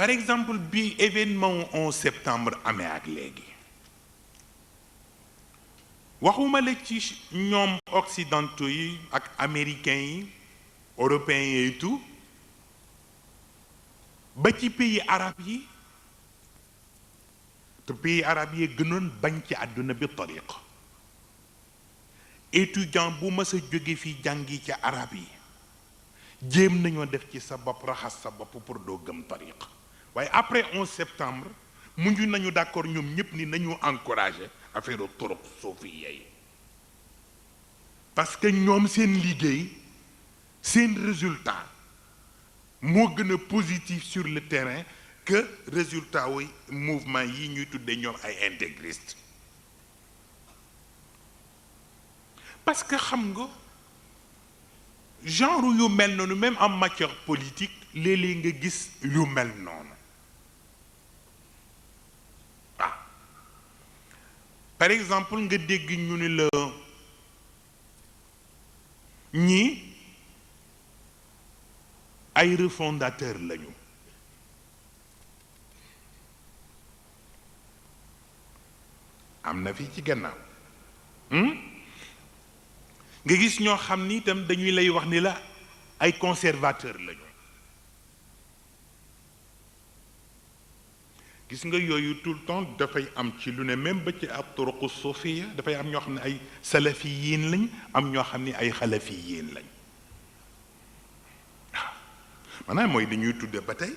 par exemple bi événement 11 septembre amee ak léegi waxuma la ci ñoom occidentaux yi ak américains yi européens yi et tout ba ci pays arabes yi te pays arabes yi gënoon bañ ci àdduna bi tariqa étudiant bu mës a jóge fi jàngi ci arab yi jéem nañoo def ci sa bopp raxas sa bopp pour doo gëm tariqa waaye après 11 septembre mujj nañu d'accord ñoom ñëpp ni nañu encourager affaire turuq suufiya yi parce que ñoom seen liggéey seen résultat moo gën a positif sur le terrain que résultat wu mouvement yi ñuy tuddee ñoom ay intégristes parce que xam nga genre yu mel noonu même en matière politique léeg-léeg nga gis yu mel noonu ah par exemple nga dégg ñu ni la ñii ay refondateur lañu am na fii ci gannaaw nga gis ñoo xam ni itam dañuy lay wax ni la ay conservateur lañu gis nga yooyu tout le temps dafay am ci lu ne même ba ci ab turuqu suufiya dafay am ñoo xam ne ay salafiyiin lañ am ñoo xam ne ay xalafiyiin lañ waaw maanaam mooy dañuy tudde ba tey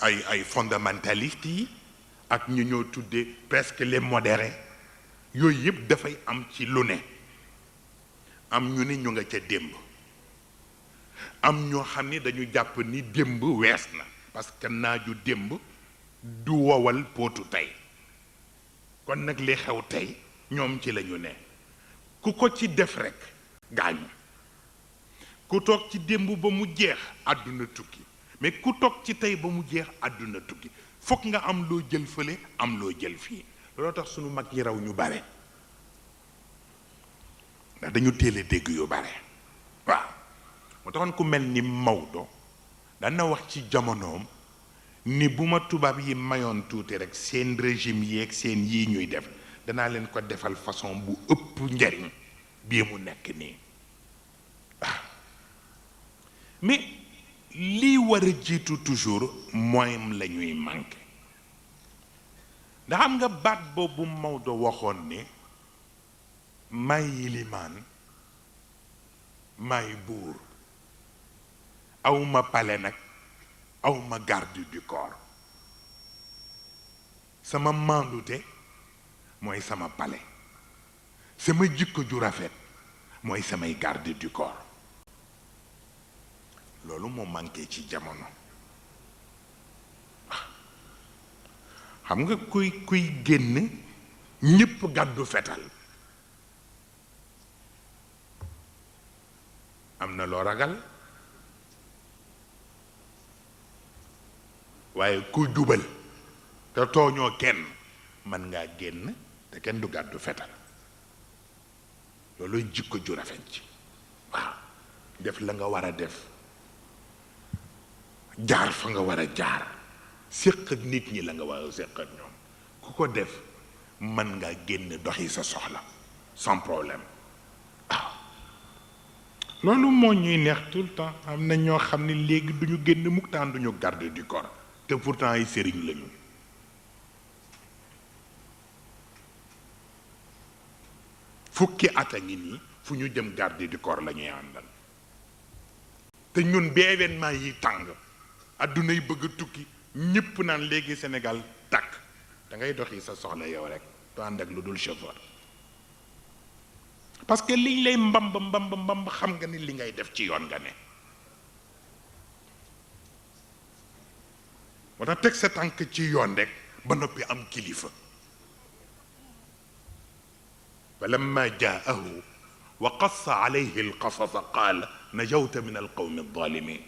ay fondamentalistes yi ak ñu ñoo tudde presque les modérés yooyu yëpp dafay am ci lu ne am ñu ni ñu nga ca démb am ñoo xam ni dañu jàpp ni démb wees na parce que naaju démb du wowal pootu tey kon nag li xew tey ñoom ci lañu ne ku ko ci def rekk gaañu ku toog ci démb ba mu jeex àdduna tukki mais ku toog ci tey ba mu jeex àdduna tukki fokk nga am loo jël fële am loo jël fii looloo tax sunu mag yi raw ñu bare ndax dañu teel a dégg yu bare waaw moo taxoon ku mel ni Maodo dana wax ci jamonoom ni bu ma tubaab yi mayoon tuuti rek seen régime yeeg seen yii ñuy def danaa leen ko defal façon bu ëpp njariñ bii mu nekk nii waaw mais lii war a jiitu toujours moyen la ñuy manqué ndax xam nga baat boobu Maodo waxoon ni may yilimaan may buur awma pale nag awma garde du corps sama mandute mooy sama pale sama jikko ju rafet mooy samay garde du corps loolu moo manqué ci jamono xam nga kuy génn ñépp gàddu fetal am na loo ragal waaye ku jubal te tooñoo kenn mën ngaa génn te kenn du gàddu fetal loolu jikko ju rafet ci waaw def la nga war a def jaar fa nga war a jaar séq ak nit ñi la nga war a séq ak ñoom ku ko def mën ngaa génn doxi sa soxla sans problème waaw loolu moo ñuy neex tout le temps am na ñoo xam ne léegi duñu génn mukk taan duñu garde du corps te pourtant ay sëriñ lañu fukki at a ngi nii fu ñu jëm garde du corps la ñuy àndal te ñun bi événement yi tàng adduna yi bëgg a tukki ñépp naan léegi Sénégal tàkk da ngay doxi sa soxla yow rek to ànd ak lu dul chauffeur parce que liñ lay mbamb xam nga ni li ngay def ci yoon nga ne moo tax teg sa tànk ci yoon rek ba noppi am kilifa falamma jaahu wa qassa alayhi alqasasa qaala najawta min alqawmi alzalimin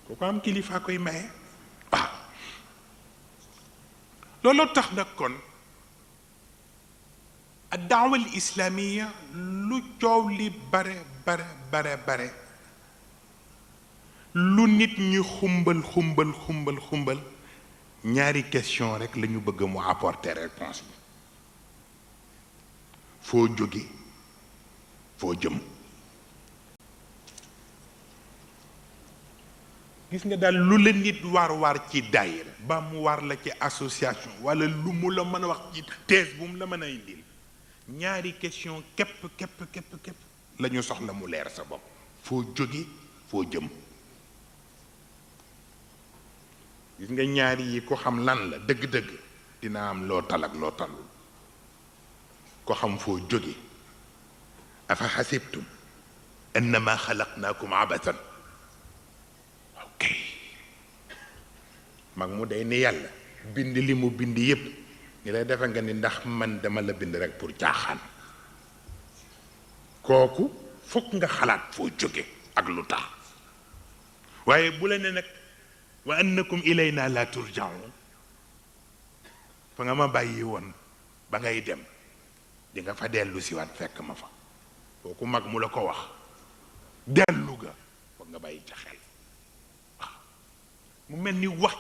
ku ko am kilifa koy maye waaw looloo tax nag kon addaawa al islaamiya lu coow li bare lu nit ñi xumbal xumbal xumbal xumbal ñaari question rek la ñu bëgg mu apporter réponse bi foo jóge foo jëm gis nga daal lu la nit war ci daayira ba mu war la ci association wala lu mu la mën a wax ci thèse bu mu la mën a indil ñaari question képp la ñu soxla mu leer sa bopp foo jóge foo jëm gis nga ñaari yi ko xam lan la dëgg-dëgg dina am loo tal ak loo talul ko xam foo jóge afa xasibtum annama xalaqnaakum abathan ok mag mu day ni yàlla bind li mu bind yépp ni lay defe nga ni ndax man dama la bind rek pour caaxaan kooku fokk nga xalaat foo jóge ak lu tax waaye bu la ne nag wa annakum ilayna la turjaun fa nga ma bàyyi woon ba ngay dem di nga fa dellu siwaat fekk ma fa kooku mag mu la ko wax dellu ga foog nga bàyyi ca xel waaw mu mel ni wax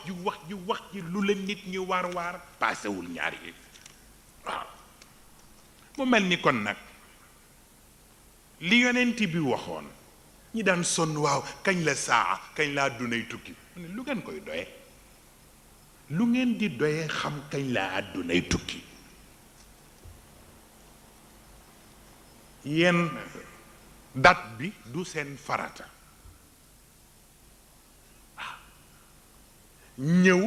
ji lu la nit ñi waar paasewul ñaar yi waaw mu mel ni kon nag li yonent bi waxoon ñi daan sonn waaw kañ la saa kañ laa dunay tukki lu ngeen koy doye lu ngeen di doye xam kañ laa àddunay tukki yéen date bi du seen farata waaw ñëw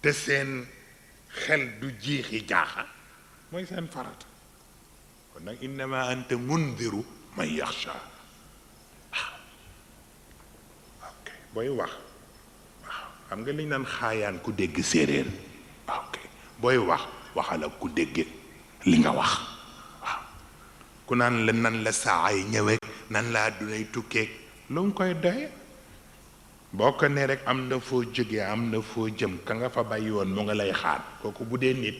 te seen xel du jiixi jaaxa mooy seen farata kon nag innama anta mundiru man yaxsha ok booy wax waaw xam nga liñ naan xaayaan ku dégg séeréer ok booy wax waxal ak ku dégg li nga wax waaw ku naan la nan la saay ñëwee nan la àddunay tukkeeg lu nga koy doye boo ko ne rek am na foo jógee am na foo jëm ka nga fa bàyyi woon mu nga lay xaar kooku bu dee nit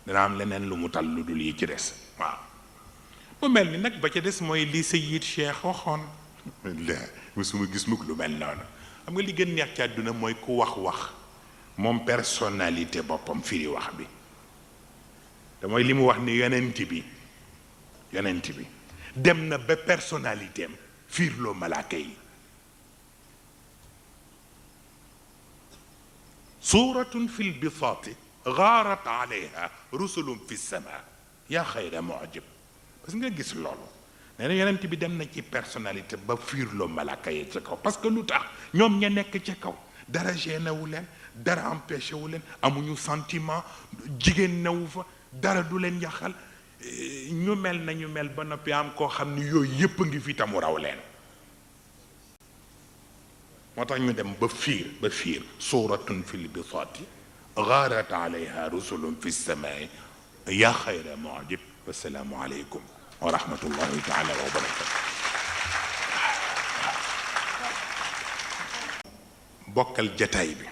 dana am leneen lu mu tal lu dul yi ci des waaw mu mel ni nag ba ca des mooy li Sayyid Cheikh waxoon la musuma gis mukk lu mel noonu xam nga li gën neex ci àdduna mooy ku wax moom personnalité boppam firi wax bi te mooy li mu wax ni yonent bi dem na ba personnalité am fiirloo malaaka yi suuratun fi lbisaati gaarat alayha rusulun fi lsama yaa xayra mu'jib parce que nga gis loolu nee na yonent bi dem na ci personnalité ba fiirloo malaaka yi ca kaw parce que lu tax ñoom ña nekk ca kaw dara gêné wu leen dara empêché wu leen amuñu sentiment jigéen newu fa dara du leen yàqal ñu mel nañu mel ba noppi am koo xam ni yooyu yépp a ngi fi tamu raw leen moo tax ñu dem ba fiir suuratun fi lbisaati gaarat alayha rusulun fi samaai yaa xayra mu'jib wassalaamu aleykum wa rahmatullahi taala wa barakatu bokkal jataay bi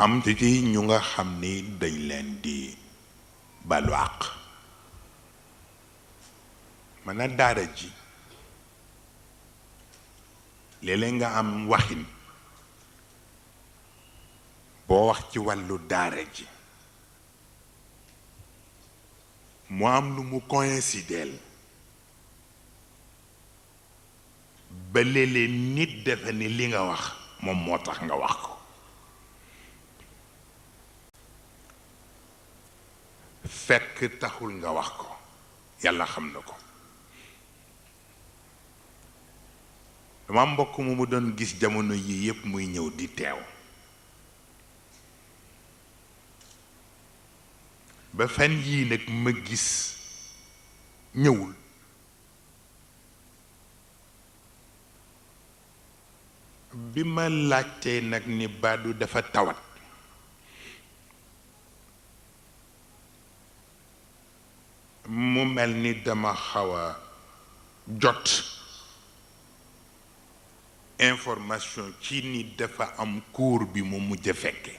am ci ñu nga xam ni dañ leen di balu àq mën a daara ji léeg-léeg nga am waxin boo wax ci wàllu daara ji mu am lu mu coïncideel ba léeg-léeg nit defe ni li nga wax moom moo tax nga wax ko fekk taxul nga wax ko yàlla xam na ko dama mbokk mu doon gis jamono yii yépp muy ñëw di teew ba fan yii nag ma gis ñëwul bi ma laajtee nag ni Badou dafa tawat mu mel ni dama xaw a jot information ci ni dafa am cours bi mu mujj a fekke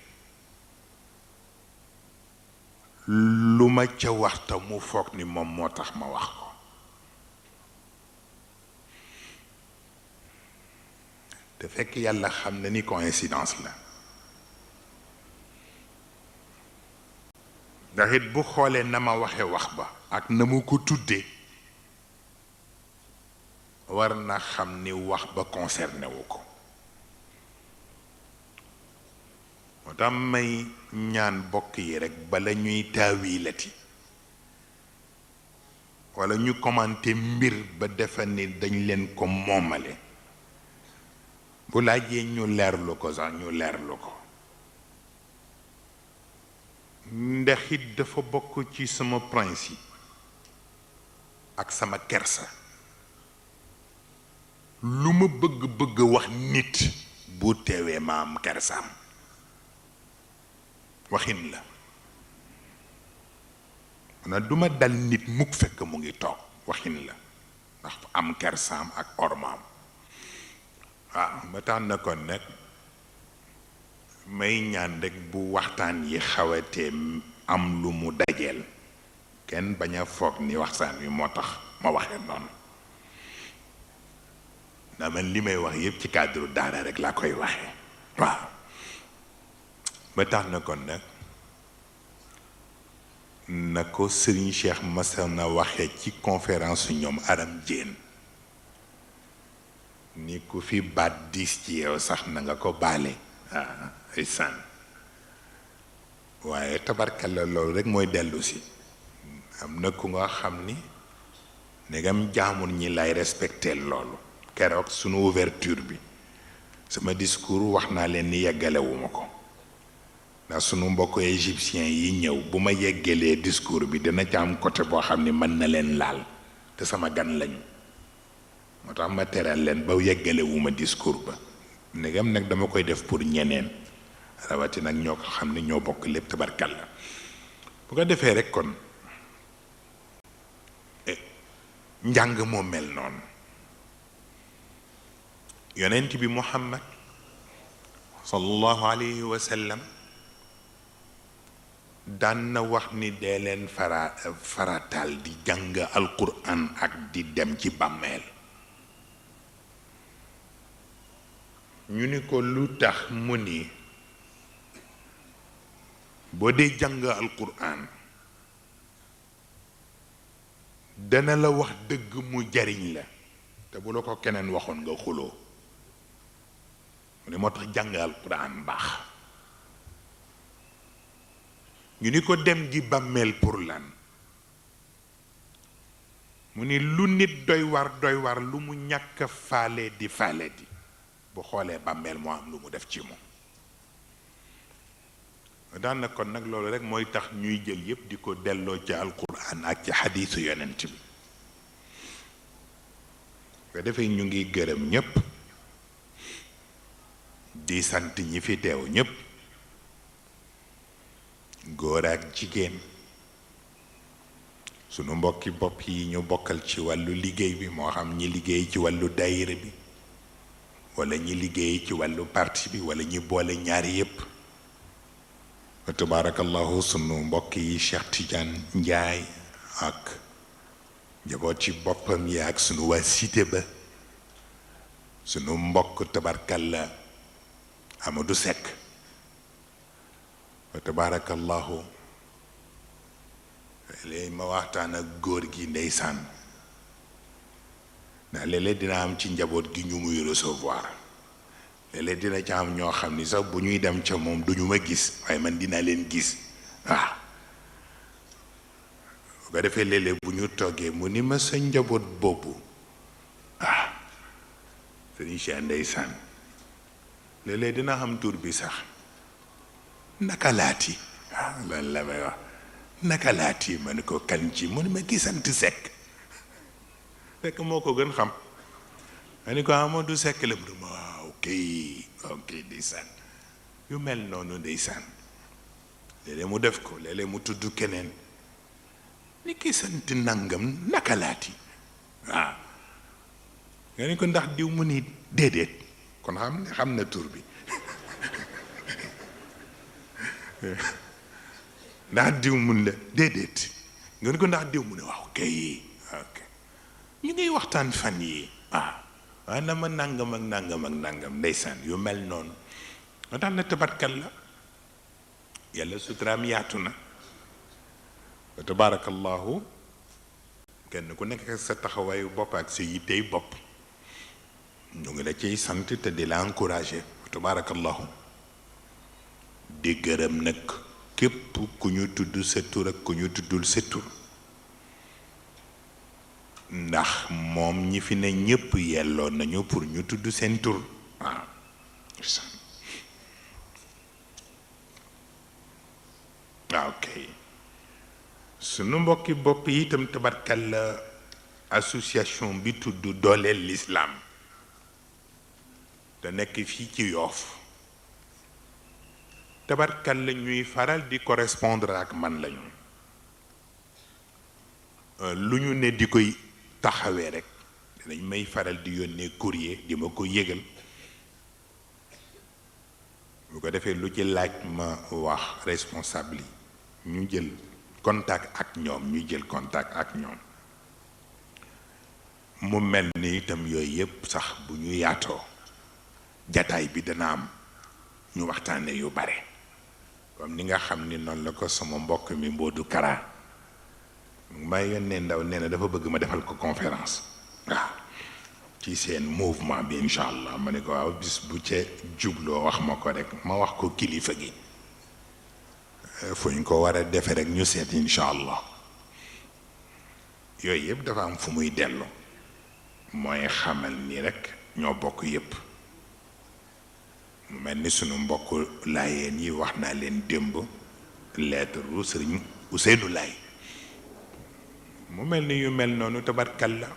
lu ma ca waxta mu foog ni moom moo tax ma wax ko te fekk yàlla xam na ni coïncidence la ndax it bu xoolee na ma waxe wax ba ak na mu ko tuddee war na xam ni wax ba concerné wu ko moo tax may ñaan bokk yi rekk bala ñuy taawilati walla ñu commenté mbir ba defa ni dañ leen ko moomale bu laajee ñu leerlu ko sax ñu leerlu ko ndax it dafa bokk ci sama principe ak sama kersa lu ma bëgg wax nit bu teewee ma am kersaam waxin la na duma dal nit mukk fekk mu ngi toog waxin la ndax am kersaam ak ormaam waaw ba tax na kon nag may ñaan rek bu waxtaan yi xawatee am lu mu dajeel kenn bañ a foog ni waxtaan wi moo tax ma waxee noonu na man li may wax yépp ci cadre daara rek laa koy waxee waaw ba tax na kon nag na ko Serigne Cheikh masa na waxee ci conférence ñoom Aram Diène ni ku fi baat diis ci yow sax na nga ko baale ay sànn waaye tabarkalla loolu rek mooy dellu si am na ku nga xam ni ndegam jaamul ñi lay respecté loolu keroog sunu ouverture bi sama discours wax naa leen ni yeggalewuma ko ndax sunu mbokk égyptien yi ñëw bu ma yeggalee discours bi dina ca am côté boo xam ni mën na leen laal te sama gan lañu moo tax ma teral leen ba yeggalewuma discours ba ndegam nag dama koy def pour ñeneen rawati nag ñoo ko xam ni ñoo bokk lépp tabarkalla bu ko defee rek kon njàng moo mel noonu yonent bi Muhammad sallallahu alayhi wa sallam daan na wax ni dee leen farataal di jàng alquran ak di dem ci bàmmeel ñu ni ko lu tax mu ni boo dee jàng alquran dana la wax dëgg mu jariñ la te bu la ko keneen waxoon nga xuloo mu ne moo tax jàng alquran baax ñu ni ko dem gi bàmmeel pour lan mu ni lu nit doy war lu mu ñàkk faale di bu xoolee bàmmeel moo am lu mu def ci moom daan na kon nag loolu rek mooy tax ñuy jël yépp di ko delloo ci alquran ak ci xadiisu yonent bi nga defee ñu ngi gërëm ñépp di sant ñi fi teew ñépp góor ak jigéen sunu mbokki bopp yi ñu bokkal ci wàllu liggéey bi moo xam ñi liggéey ci wàllu daayira bi wala ñi liggéey ci wàllu parti bi wala ñi boole ñaari yépp wa tabaarakallahu sunu mbokk yi Cheikh Tidiane Ndiaye ak njaboot ci boppam yi ak sunu waa cité ba sunu mbokk tabarkalla Amadou Seck wa tabaarakallahu léegi ma waxtaan ak góor gi ndeysaan ndax léeg-léeg dina am ci njaboot gi ñu muy recevoir léeg-léeg dina ca am ñoo xam ni sax bu ñuy dem ca moom duñu ma gis waaye man dinaa leen gis waaw bu ko defee léeg-léeg bu ñu toggee mu ni ma sa njaboot boobu waaw sëriñ Cheikh ndeysaan léeg-léeg dina xam tur bi sax naka laati waaw lan la may wax naka laati ma ni ko kan ci mu ni ma gisant Sekk fekk moo ko gën xam ma ni ko Amadou Seck la mu ma waaw ok ndeysaan yu mel noonu ndeysaan léeg-léeg mu def ko léeg-léeg mu tudd keneen ni ki sant nangam naka laati waaw nga ni ko ndax diw mu ni déedéet kon xam na tur bi ndax diw mun la déedéet nga ni ko ndax diw mu ne waaw ok ñu ngiy waxtaan fan yi ana ma nangam ak nangam ak nangam ndeysaan yu mel noonu moo tax na tabarkal la yàlla suturaam yaatu na wa tabarakallahu kenn ku nekk sa taxawaayu bopp ak sa yittey bopp ñu ngi la ciy sant te di la encouragé wa tabarakallahu di gërëm nag képp ku ñu tudd sa tur ak ku ñu tuddul sa tur ndax moom ñi fi ne ñépp yelloo nañu pour ñu tudd seen tur waaw ok sunu mbokki bopp yi itam tabarkal la association bi tudd dooleel l'islam te nekk fii ci Yoof tabarkal la ñuy faral di correspondre ak man lañu lu ñu ne di koy taxawee rek dinañ may faral di yónnee courrier di ma ko yëgal bu ko defee lu ci laaj ma wax responsable yi ñu jël contact ak ñoom ñu jël contact ak ñoom mu mel ni itam yooyu yëpp sax bu ñu yaatoo jataay bi dana am ñu waxtaane yu bare comme ni nga xam ni noonu la ko sama mbokk mi Mboodu Kara may yónnee ndaw nee na dafa bëgg ma defal ko conférence waaw ci seen mouvement bi incha allah ma ne ko waaw bis bu ca jubloo wax ma ko rek ma wax ko kilifa gi fu ñu ko war a defe rek ñu seet incha allah yooyu yëpp dafa am fu muy dellu mooy xamal ni rek ñoo bokk yëpp mu mel ni sunu mbokk laayeen yi wax naa leen démb lettre ru Sëriñ Ousseynou Laay mu mel ni yu mel noonu tabarkal la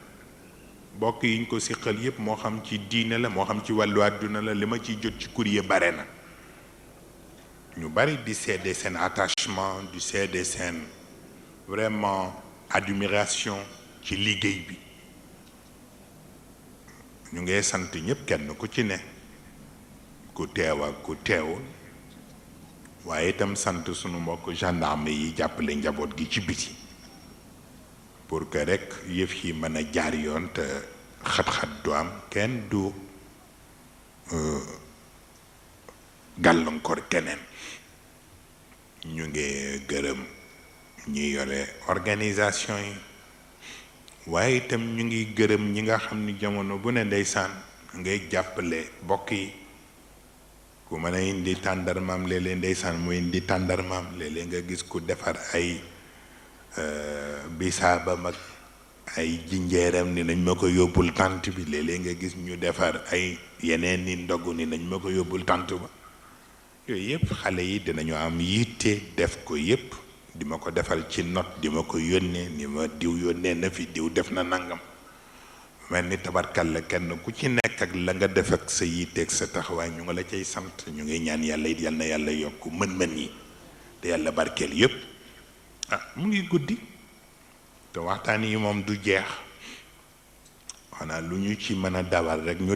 bokk yi ñu ko siqal yëpp moo xam ci diine la moo xam ci wàllu àdduna la li ma ciy jot ci courrier bare na ñu bari di seede seen attachement di seede seen vraiment admiration ci liggéey bi ñu ngee sant ñëpp kenn ku ci ne ku teew ak ku teewul waaye itam sant sunu mbokk gendarme yi jàppale njaboot gi ci biti pour que rek yëf yi mën a jaar yoon te xat-xat du am kenn du gàllankoor keneen ñu ngi gërëm ñi yore organisation yi waaye itam ñu ngi gërëm ñi nga xam ni jamono bu ne ndeysaan ngay jàppale bokk yi ku mën a indi tàndarmaam léeg-léeg ndeysaan mu indi tàndarmaam léeg-léeg nga gis ku defar ay bisaabam ak ay jinjeeram ni nañ ma ko yóbbul tànt bi léeg-léeg nga gis ñu defar ay yeneen ni ndogu ni nañ ma ko yóbbul tànt ba yooyu yëpp xale yi dinañu am yitte def ko yëpp di ma ko defal ci note di ma ko yónnee ni ma diw yónnee na fi diw def na nangam mel ni tabarkal la kenn ku ci nekk ak la nga def ak sa yitteeg sa taxawaay ñu nga la cay sant ñu ngi ñaan yàlla it yal na yàlla yokk mën-mën yi te yàlla barkeel yëpp mu ngi guddi te waxtaan yi moom du jeex xanaa lu ñu ci mën a dawal rek ñu